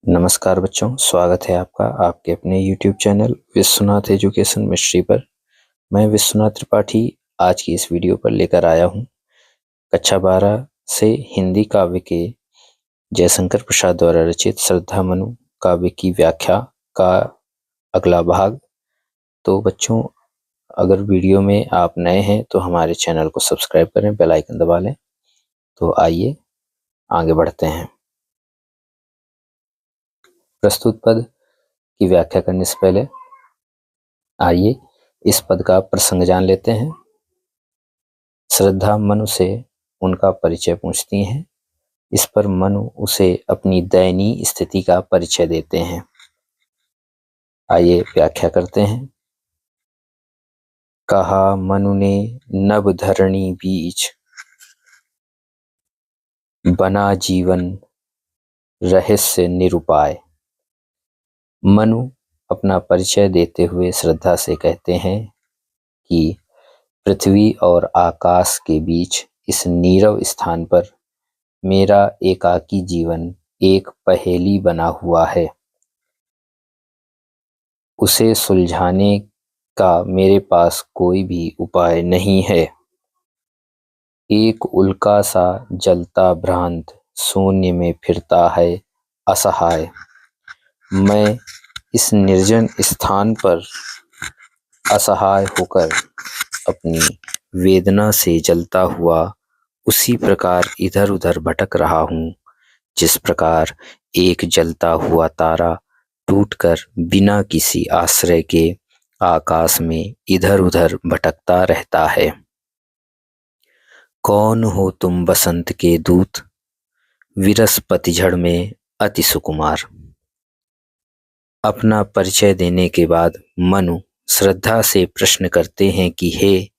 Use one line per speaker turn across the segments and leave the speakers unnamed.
नमस्कार बच्चों, स्वागत है आपका आपके अपने YouTube channel Vishwanath education mystery पर। मैं विश्वनाथ त्रिपाठी आज की इस वीडियो पर लेकर आया हूँ कक्षा 12 से हिंदी काव्य के जयशंकर प्रसाद द्वारा रचित श्रद्धा मनु काव्य की व्याख्या का अगला भाग। तो बच्चों, अगर वीडियो में आप नए हैं तो हमारे चैनल को सब्सक्राइब करें, बेल आइकन दबा लें। तो आइए आगे बढ़ते हैं। प्रस्तुत पद की व्याख्या करने से पहले आइए इस पद का प्रसंग जान लेते हैं। श्रद्धा मनु से उनका परिचय पूछती हैं। इस पर मनु उसे अपनी दयनीय स्थिति का परिचय देते हैं। आइए व्याख्या करते हैं। कहा मनु ने नभ धरणी बीच, बना जीवन रहस्य निरुपाय। मनु अपना परिचय देते हुए श्रद्धा से कहते हैं कि पृथ्वी और आकाश के बीच इस नीरव स्थान पर मेरा एकाकी जीवन एक पहेली बना हुआ है। उसे सुलझाने का मेरे पास कोई भी उपाय नहीं है। एक उल्का सा जलता भ्रांत शून्य में फिरता है असहाय। मैं इस निर्जन स्थान पर असहाय होकर अपनी वेदना से जलता हुआ उसी प्रकार इधर उधर भटक रहा हूँ, जिस प्रकार एक जलता हुआ तारा टूटकर बिना किसी आश्रय के आकाश में इधर उधर भटकता रहता है। कौन हो तुम बसंत के दूत, विरस पतझड़ में अति सुकुमार। अपना परिचय देने के बाद मनु श्रद्धा से प्रश्न करते हैं कि हे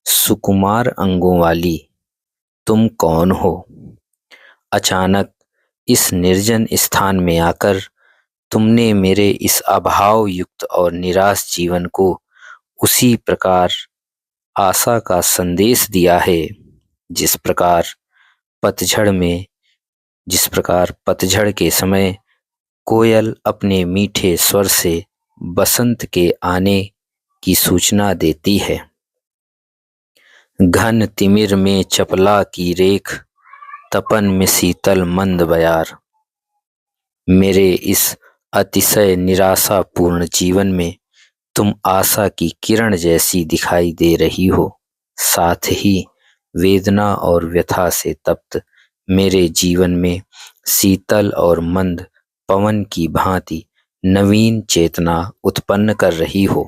सुकुमार अंगों वाली, तुम कौन हो? अचानक इस निर्जन स्थान में आकर तुमने मेरे इस अभाव युक्त और निराश जीवन को उसी प्रकार आशा का संदेश दिया है, जिस प्रकार पतझड़ के समय कोयल अपने मीठे स्वर से बसंत के आने की सूचना देती है। घन तिमिर में चपला की रेख, तपन में शीतल मंद बयार। मेरे इस अतिशय निराशापूर्ण जीवन में तुम आशा की किरण जैसी दिखाई दे रही हो। साथ ही वेदना और व्यथा से तप्त मेरे जीवन में शीतल और मंद पवन की भांति नवीन चेतना उत्पन्न कर रही हो।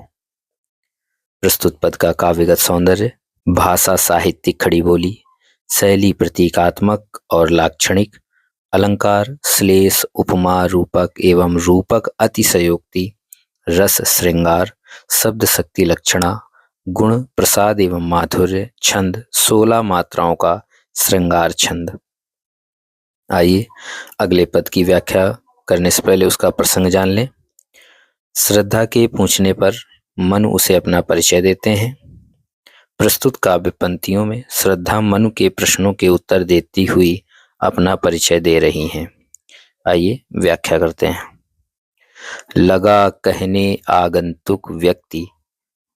प्रस्तुत पद का काव्यगत सौंदर्य। भाषा साहित्यिक खड़ी बोली, शैली प्रतीकात्मक और लाक्षणिक, अलंकार श्लेष उपमा रूपक एवं रूपक अतिशयोक्ति, रस श्रृंगार, शब्द शक्ति लक्षणा, गुण प्रसाद एवं माधुर्य, छंद 16 मात्राओं का श्रृंगार छंद। आइए अगले पद की व्याख्या करने से पहले उसका प्रसंग जान लें। श्रद्धा के पूछने पर मनु उसे अपना परिचय देते हैं। प्रस्तुत काव्य पंक्तियों में श्रद्धा मनु के प्रश्नों के उत्तर देती हुई अपना परिचय दे रही हैं। आइए व्याख्या करते हैं। लगा कहने आगंतुक व्यक्ति,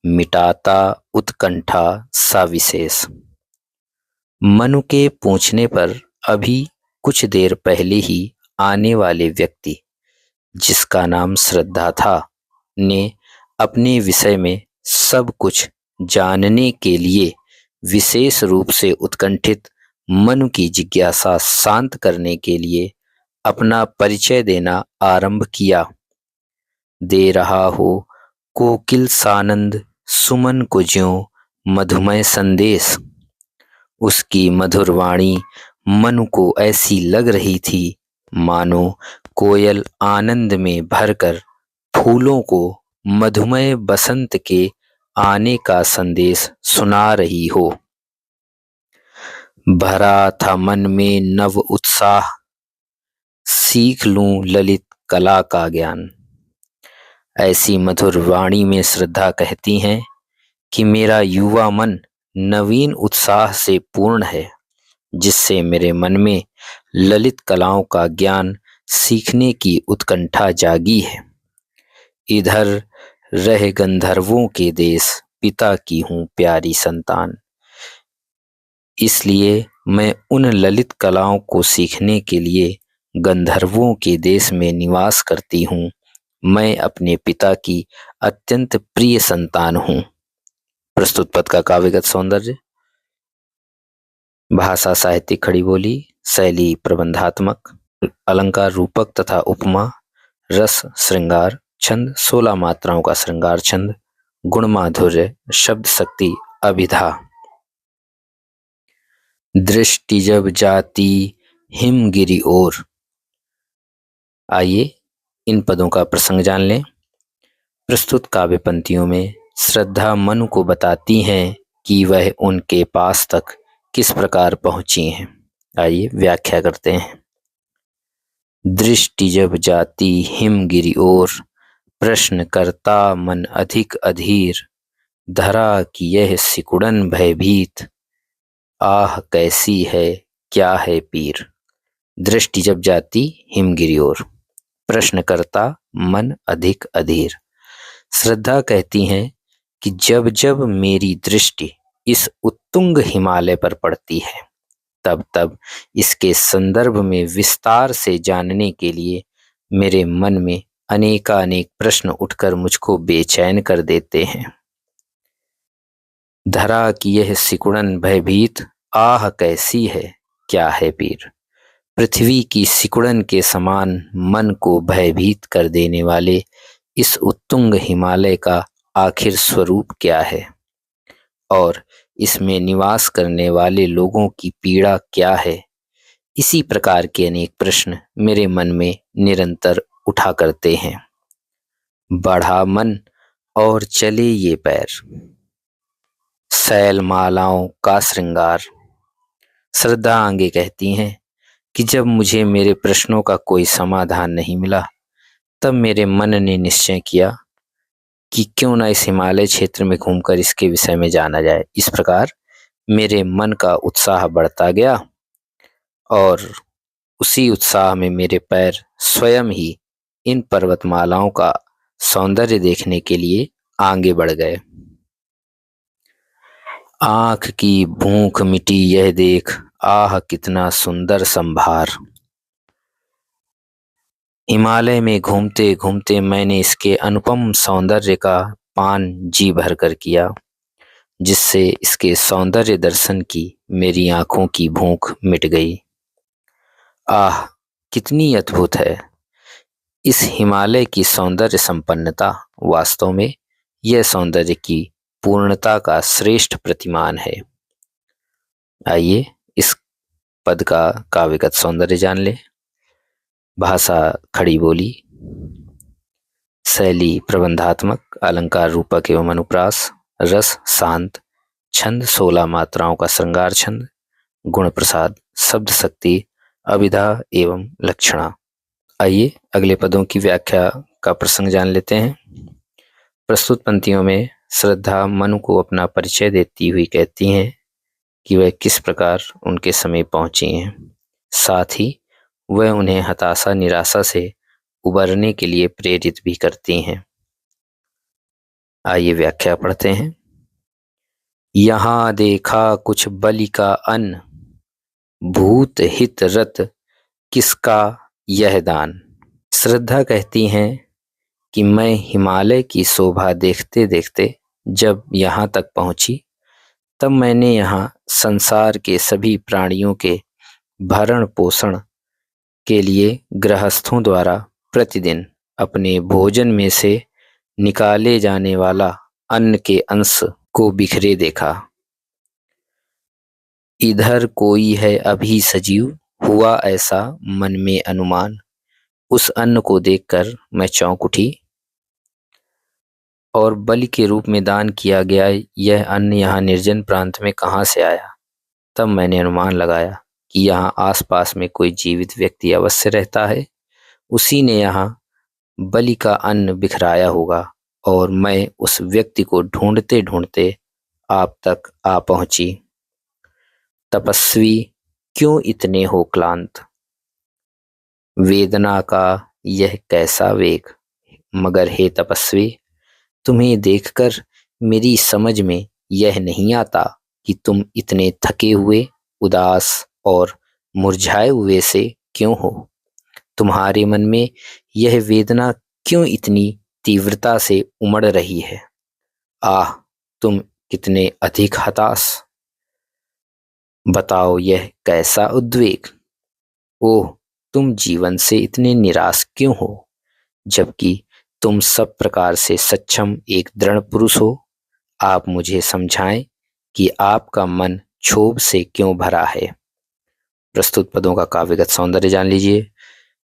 मिटाता उत्कंठा सविशेष। मनु के पूछने पर अभी कुछ देर पहले ही आने वाले व्यक्ति, जिसका नाम श्रद्धा था, ने अपने विषय में सब कुछ जानने के लिए विशेष रूप से उत्कंठित मनु की जिज्ञासा शांत करने के लिए अपना परिचय देना आरंभ किया। दे रहा हो कोकिल सानंद सुमन को ज्यों मधुमय संदेश। उसकी मधुर वाणी मनु को ऐसी लग रही थी मानो कोयल आनंद में भरकर फूलों को मधुमय बसंत के आने का संदेश सुना रही हो। भरा था मन में नव उत्साह, सीख लूं ललित कला का ज्ञान। ऐसी मधुर वाणी में श्रद्धा कहती हैं कि मेरा युवा मन नवीन उत्साह से पूर्ण है, जिससे मेरे मन में ललित कलाओं का ज्ञान सीखने की उत्कंठा जागी है। इधर रह गंधर्वों के देश, पिता की हूँ प्यारी संतान। इसलिए मैं उन ललित कलाओं को सीखने के लिए गंधर्वों के देश में निवास करती हूँ। मैं अपने पिता की अत्यंत प्रिय संतान हूँ। प्रस्तुत पद का काव्यगत सौंदर्य। भाषा साहित्यिक खड़ी बोली, शैली प्रबंधात्मक, अलंकार रूपक तथा उपमा, रस श्रृंगार, छंद 16 मात्राओं का श्रृंगार छंद, गुण माधुर्य, शब्द शक्ति, अभिधा। दृष्टि जब जाती हिमगिरी ओर। आइए इन पदों का प्रसंग जान लें। प्रस्तुत काव्य पंक्तियों में श्रद्धा मनु को बताती हैं कि वह उनके पास तक किस प्रकार पहुंची हैं। आइए व्याख्या करते हैं। दृष्टि जब जाती हिमगिरी ओर, प्रश्न करता मन अधिक अधीर, धरा की यह सिकुड़न भयभीत, आह कैसी है क्या है पीर। दृष्टि जब जाती हिमगिरी ओर, प्रश्न करता मन अधिक अधीर। श्रद्धा कहती हैं कि जब जब मेरी दृष्टि इस उत्तुंग हिमालय पर पड़ती है, तब तब इसके संदर्भ में विस्तार से जानने के लिए मेरे मन में अनेकानेक प्रश्न उठकर मुझको बेचैन कर देते हैं। धरा की यह सिकुड़न भयभीत, आह कैसी है क्या है पीर। पृथ्वी की सिकुड़न के समान मन को भयभीत कर देने वाले इस उत्तुंग हिमालय का आखिर स्वरूप क्या है और इसमें निवास करने वाले लोगों की पीड़ा क्या है। इसी प्रकार के अनेक प्रश्न मेरे मन में निरंतर उठा करते हैं। बढ़ा मन और चले ये पैर, शैल मालाओं का श्रृंगार। श्रद्धा आगे कहती हैं कि जब मुझे मेरे प्रश्नों का कोई समाधान नहीं मिला, तब मेरे मन ने निश्चय किया कि क्यों न इस हिमालय क्षेत्र में घूमकर इसके विषय में जाना जाए। इस प्रकार मेरे मन का उत्साह बढ़ता गया और उसी उत्साह में मेरे पैर स्वयं ही इन पर्वतमालाओं का सौंदर्य देखने के लिए आगे बढ़ गए। आंख की भूख मिटी यह देख, आह कितना सुंदर संभार। हिमालय में घूमते घूमते मैंने इसके अनुपम सौंदर्य का पान जी भर कर किया, जिससे इसके सौंदर्य दर्शन की मेरी आंखों की भूख मिट गई। आह कितनी अद्भुत है इस हिमालय की सौंदर्य संपन्नता। वास्तव में यह सौंदर्य की पूर्णता का श्रेष्ठ प्रतिमान है। आइए इस पद का काव्यगत सौंदर्य जान ले। भाषा खड़ी बोली, शैली प्रबंधात्मक, अलंकार रूपक एवं अनुप्रास, रस शांत, छंद 16 मात्राओं का श्रृंगार छंद, गुण प्रसाद, शब्द शक्ति, अभिधा एवं लक्षणा। आइए अगले पदों की व्याख्या का प्रसंग जान लेते हैं। प्रस्तुत पंक्तियों में श्रद्धा मनु को अपना परिचय देती हुई कहती हैं कि वह किस प्रकार उनके समीप पहुंची हैं। साथ ही वह उन्हें हताशा निराशा से उबरने के लिए प्रेरित भी करती हैं। आइए व्याख्या पढ़ते हैं। यहाँ देखा कुछ बलि का अन्न, भूत हित रत किसका यह दान। श्रद्धा कहती हैं कि मैं हिमालय की शोभा देखते देखते जब यहाँ तक पहुंची, तब मैंने यहाँ संसार के सभी प्राणियों के भरण पोषण के लिए गृहस्थों द्वारा प्रतिदिन अपने भोजन में से निकाले जाने वाला अन्न के अंश को बिखरे देखा। इधर कोई है अभी सजीव, हुआ ऐसा मन में अनुमान। उस अन्न को देखकर मैं चौंक उठी और बलि के रूप में दान किया गया यह अन्न यहाँ निर्जन प्रांत में कहाँ से आया। तब मैंने अनुमान लगाया कि यहाँ आसपास में कोई जीवित व्यक्ति अवश्य रहता है। उसी ने यहाँ बलि का अन्न बिखराया होगा और मैं उस व्यक्ति को ढूंढते ढूंढते आप तक आ पहुंची। तपस्वी क्यों इतने हो क्लांत। वेदना का यह कैसा वेग, मगर हे तपस्वी, तुम्हें देखकर मेरी समझ में यह नहीं आता कि तुम इतने थके हुए, उदास और मुरझाए हुए से क्यों हो। तुम्हारे मन में यह वेदना क्यों इतनी तीव्रता से उमड़ रही है। आह, तुम कितने अधिक हताश। बताओ यह कैसा उद्वेग। ओह, तुम जीवन से इतने निराश क्यों हो, जबकि तुम सब प्रकार से सक्षम एक दृढ़ पुरुष हो। आप मुझे समझाएं कि आपका मन क्षोभ से क्यों भरा है। प्रस्तुत पदों का काव्यगत सौंदर्य जान लीजिए।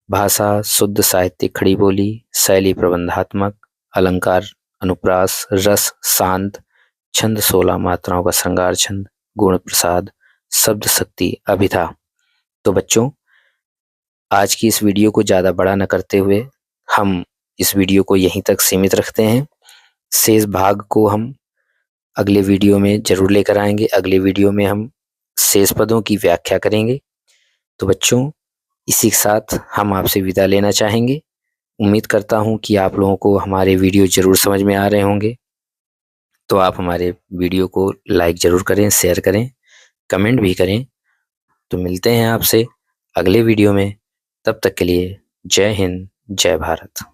भाषा शुद्ध, साहित्यिक खड़ी बोली, शैली प्रबंधात्मक, अलंकार अनुप्रास, रस शांत, छंद 16 मात्राओं का श्रृंगार छंद, गुण प्रसाद, शब्द शक्ति, अभिधा। तो बच्चों, आज की इस वीडियो को ज़्यादा बड़ा न करते हुए हम इस वीडियो को यहीं तक सीमित रखते हैं। शेष भाग को हम अगले वीडियो में जरूर लेकर आएंगे। अगले वीडियो में हम शेष पदों की व्याख्या करेंगे। तो बच्चों, इसी के साथ हम आपसे विदा लेना चाहेंगे। उम्मीद करता हूं कि आप लोगों को हमारे वीडियो जरूर समझ में आ रहे होंगे। तो आप हमारे वीडियो को लाइक जरूर करें, शेयर करें, कमेंट भी करें। तो मिलते हैं आपसे अगले वीडियो में। तब तक के लिए जय हिंद, जय भारत।